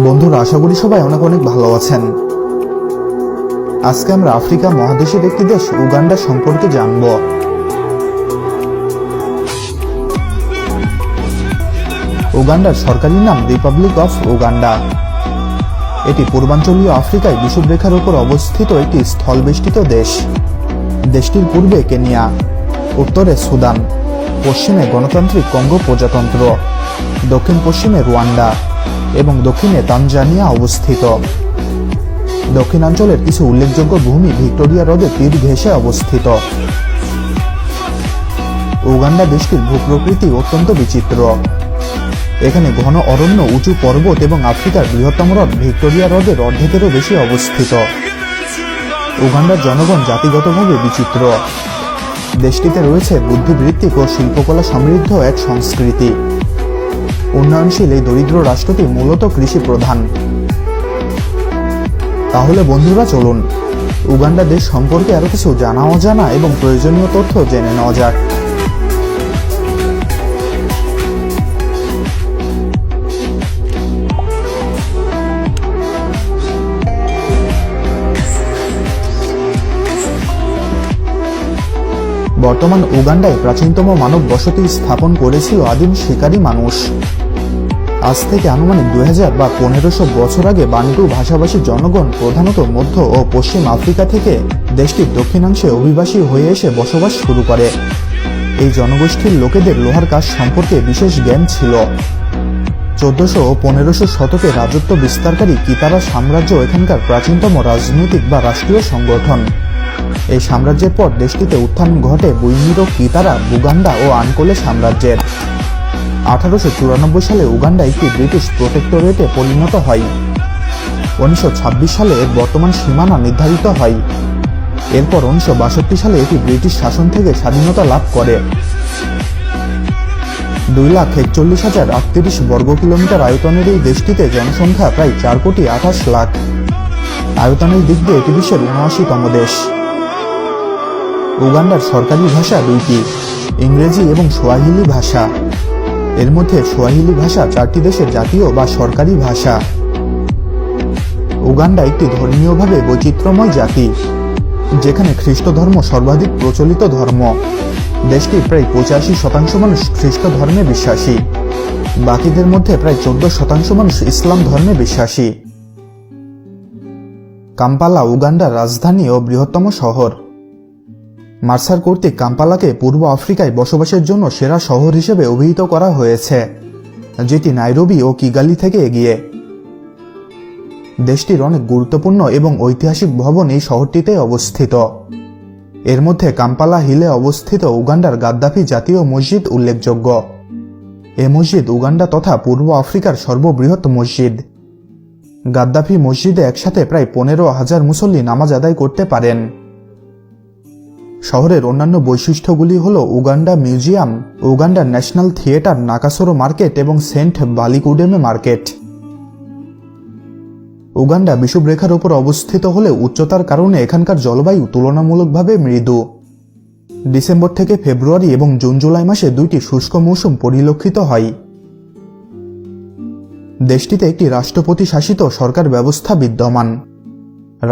বন্ধুরা, আশা করি সবাই অনেক অনেক ভালো আছেন। আজকে আমরা আফ্রিকা মহাদেশের একটি দেশ উগান্ডা সম্পর্কে জানব। উগান্ডার সরকারি নাম রিপাবলিক অফ উগান্ডা। এটি পূর্বাঞ্চলীয় আফ্রিকায় বিষুবরেখার উপর অবস্থিত একটি স্থলবেষ্টিত দেশ। দেশটির পূর্বে কেনিয়া, উত্তরে সুদান, পশ্চিমে গণতান্ত্রিক কঙ্গো প্রজাতন্ত্র, দক্ষিণ পশ্চিমে রুয়ান্ডা এবং দক্ষিণে তানজানিয়া অবস্থিত। দক্ষিণাঞ্চলের কিছু উল্লেখযোগ্য ভূমি ভিক্টোরিয়া হ্রদের তীর ঘেঁষে অবস্থিত। উগান্ডা দেশটির ভূপ্রকৃতি অত্যন্ত বিচিত্র। এখানে ঘন অরণ্য, উঁচু পর্বত এবং আফ্রিকার বৃহত্তম হ্রদ ভিক্টোরিয়া হ্রদের অর্ধেকেরও বেশি অবস্থিত। উগান্ডার জনগণ জাতিগতভাবে বিচিত্র। দেশটিতে রয়েছে বুদ্ধিবৃত্তিক ও শিল্পকলা সমৃদ্ধ এক সংস্কৃতি। উন্নয়নশীল এই দরিদ্র রাষ্ট্রটি মূলত কৃষি প্রধান। তাহলে বন্ধুরা, চলুন উগান্ডা দেশ সম্পর্কে আরো কিছু জানা অজানা এবং প্রয়োজনীয় তথ্য জেনে নেওয়া যাক। বর্তমান উগান্ডায় প্রাচীনতম মানব বসতি স্থাপন করেছিল আদিম শিকারী মানুষ। আজ থেকে আনুমানিক 2000 বা 1500 বছর আগে বান্টু ভাষাভাষী জনগণ প্রধানত মধ্য ও পশ্চিম আফ্রিকা থেকে দেশটির দক্ষিণাংশে অভিবাসী হয়ে এসে বসবাস শুরু করে। এই জনগোষ্ঠীর লোকেদের লোহার কাজ সম্পর্কে বিশেষ জ্ঞান ছিল। 1400 ও 1500 শতকে রাজত্ব বিস্তারকারী কিতারা সাম্রাজ্য এখানকার প্রাচীনতম রাজনৈতিক বা রাষ্ট্রীয় সংগঠন। এই সাম্রাজ্যের পর দেশটিতে উত্থান ঘটে বুইমিরো, কিতারা, বুগান্ডা ও আনকোলে সাম্রাজ্যের। 1894 সালে উগান্ডা একটি ব্রিটিশ প্রোটেক্টরেটে পরিণত হয়। 1926 সালে এর বর্তমান সীমানা নির্ধারিত হয়। এরপর 1962 সালে এটি ব্রিটিশ শাসন থেকে স্বাধীনতা লাভ করে। 2,41,038 বর্গ কিলোমিটার আয়তনের এই দেশটিতে জনসংখ্যা প্রায় 4,28,00,000। আয়তনের দিক দিয়ে এটি বিশ্বের 79তম দেশ। উগান্ডার সরকারি ভাষা দুইটি, ইংরেজি এবং সোয়াহিলি ভাষা। এর মধ্যে সোয়াহিলি ভাষা 4টি দেশের জাতীয় বা সরকারি ভাষা। উগান্ডা একটি ধর্মীয়ভাবে বৈচিত্র্যময় জাতি, যেখানে খ্রিস্ট ধর্ম সর্বাধিক প্রচলিত ধর্ম। দেশটির প্রায় 85% মানুষ খ্রিস্ট ধর্মে বিশ্বাসী। বাকিদের মধ্যে প্রায় 14% মানুষ ইসলাম ধর্মে বিশ্বাসী। কাম্পালা উগান্ডার রাজধানী ও বৃহত্তম শহর। মার্সার কর্তৃক কাম্পালাকে পূর্ব আফ্রিকায় বসবাসের জন্য সেরা শহর হিসেবে অভিহিত করা হয়েছে, যেটি নাইরোবি ও কিগালি থেকে এগিয়ে। দেশটির অনেক গুরুত্বপূর্ণ এবং ঐতিহাসিক ভবন এই শহরটিতে অবস্থিত। এর মধ্যে কাম্পালা হিলে অবস্থিত উগান্ডার গাদ্দাফি জাতীয় মসজিদ উল্লেখযোগ্য। এ মসজিদ উগান্ডা তথা পূর্ব আফ্রিকার সর্ববৃহৎ মসজিদ। গাদ্দাফি মসজিদে একসাথে প্রায় 15,000 মুসল্লি নামাজ আদায় করতে পারেন। শহরের অন্যান্য বৈশিষ্ট্যগুলি হল Uganda museum, Uganda national theatre, Nakasero market এবং সেন্ট বালিকুডেমে মার্কেট। উগান্ডা বিষুবরেখার উপর অবস্থিত হলে উচ্চতার কারণে এখানকার জলবায়ু তুলনামূলকভাবে মৃদু। ডিসেম্বর থেকে ফেব্রুয়ারি এবং জুন জুলাই মাসে 2টি শুষ্ক মৌসুম পরিলক্ষিত হয়। দেশটিতে একটি রাষ্ট্রপতি শাসিত সরকার ব্যবস্থা বিদ্যমান।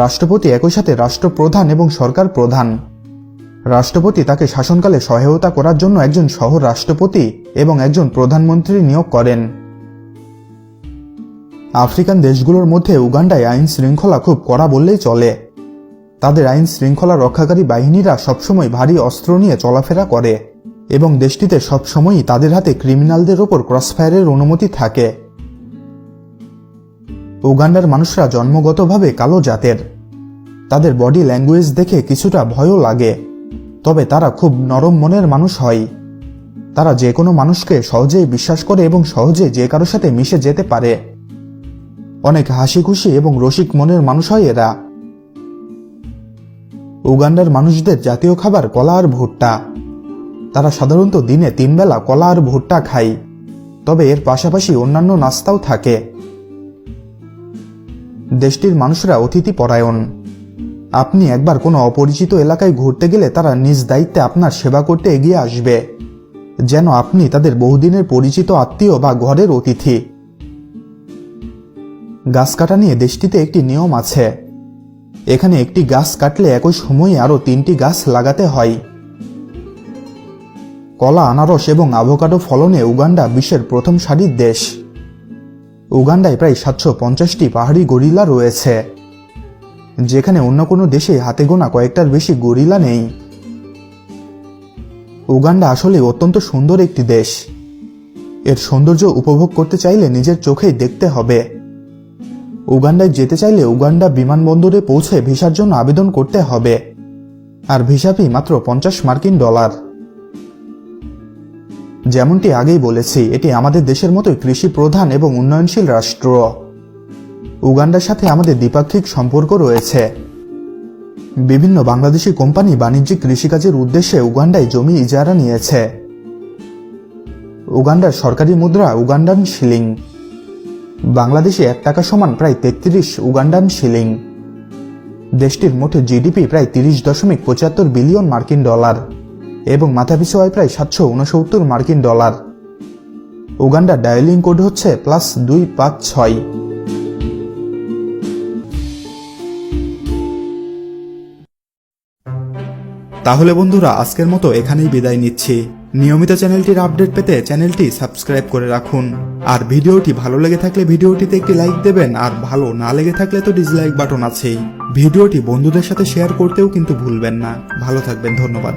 রাষ্ট্রপতি একই সাথে রাষ্ট্রপ্রধান এবং সরকার প্রধান। রাষ্ট্রপতি তাকে শাসনকালে সহায়তা করার জন্য একজন সহ রাষ্ট্রপতি এবং একজন প্রধানমন্ত্রী নিয়োগ করেন। আফ্রিকান দেশগুলোর মধ্যে উগান্ডায় আইন শৃঙ্খলা খুব কড়া বললেই চলে। তাদের আইন শৃঙ্খলা রক্ষাকারী বাহিনীরা সবসময় ভারী অস্ত্র নিয়ে চলাফেরা করে এবং দেশটিতে সবসময়ই তাদের হাতে ক্রিমিনালদের ওপর ক্রসফায়ারের অনুমতি থাকে। উগান্ডার মানুষরা জন্মগতভাবে কালো জাতের। তাদের বডি ল্যাঙ্গুয়েজ দেখে কিছুটা ভয়ও লাগে, তবে তারা খুব নরম মনের মানুষ হয়। তারা যে কোনো মানুষকে সহজেই বিশ্বাস করে এবং সহজে যে কারোর সাথে মিশে যেতে পারে। অনেক হাসি খুশি এবং রসিক মনের মানুষ হয় এরা। উগান্ডার মানুষদের জাতীয় খাবার কলা আর ভুট্টা। তারা সাধারণত দিনে 3 বেলা কলা আর ভুট্টা খায়, তবে এর পাশাপাশি অন্যান্য নাস্তাও থাকে। দেশটির মানুষরা অতিথি পরায়ণ। আপনি একবার কোনো অপরিচিত এলাকায় ঘুরতে গেলে তারা নিজ দায়িত্বে আপনার সেবা করতে এগিয়ে আসবে, যেন আপনি তাদের বহুদিনের পরিচিত আত্মীয় বা ঘরের অতিথি। গাছ কাটা নিয়ে দেশটিতে একটি নিয়ম আছে। এখানে একটি গাছ কাটলে একই সময়ে আরও 3টি গাছ লাগাতে হয়। কলা, আনারস এবং আভোকাডো ফলনে উগান্ডা বিশ্বের প্রথম সারির দেশ। উগান্ডায় প্রায় 750টি পাহাড়ি গরিলা রয়েছে, যেখানে অন্য কোনো দেশে হাতে গোনা কয়েকটার বেশি গরিলা নেই। উগান্ডা আসলে অত্যন্ত সুন্দর একটি দেশ। এর সৌন্দর্য উপভোগ করতে চাইলে নিজের চোখেই দেখতে হবে। উগান্ডায় যেতে চাইলে উগান্ডা বিমানবন্দরে পৌঁছে ভিসার জন্য আবেদন করতে হবে, আর ভিসা ফি মাত্র $50 যেমনটি আগেই বলেছি, এটি আমাদের দেশের মতোই কৃষি প্রধান এবং উন্নয়নশীল রাষ্ট্র। উগান্ডার সাথে আমাদের দ্বিপাক্ষিক সম্পর্ক রয়েছে। বিভিন্ন বাংলাদেশি কোম্পানি বাণিজ্যিক কৃষিকাজের উদ্দেশ্যে উগান্ডায় জমি ইজারা নিয়েছে। উগান্ডার সরকারি মুদ্রা উগান্ডান শিলিং। বাংলাদেশে $1 সমান প্রায় 33 উগান্ডান শিলিং। দেশটির মোট জিডিপি প্রায় $30.75 বিলিয়ন মার্কিন ডলার এবং মাথাপিছু আয় প্রায় $769 মার্কিন ডলার। উগান্ডার ডায়ালিং কোড হচ্ছে +256। তাহলে বন্ধুরা, আজকের মতো এখানেই বিদায় নিচ্ছি। নিয়মিত চ্যানেলটির আপডেট পেতে চ্যানেলটি সাবস্ক্রাইব করে রাখুন। আর ভিডিওটি ভালো লেগে থাকলে ভিডিওটিতে একটি লাইক দেবেন, আর ভালো না লেগে থাকলে তো ডিসলাইক বাটন আছেই। ভিডিওটি বন্ধুদের সাথে শেয়ার করতেও কিন্তু ভুলবেন না। ভালো থাকবেন, ধন্যবাদ।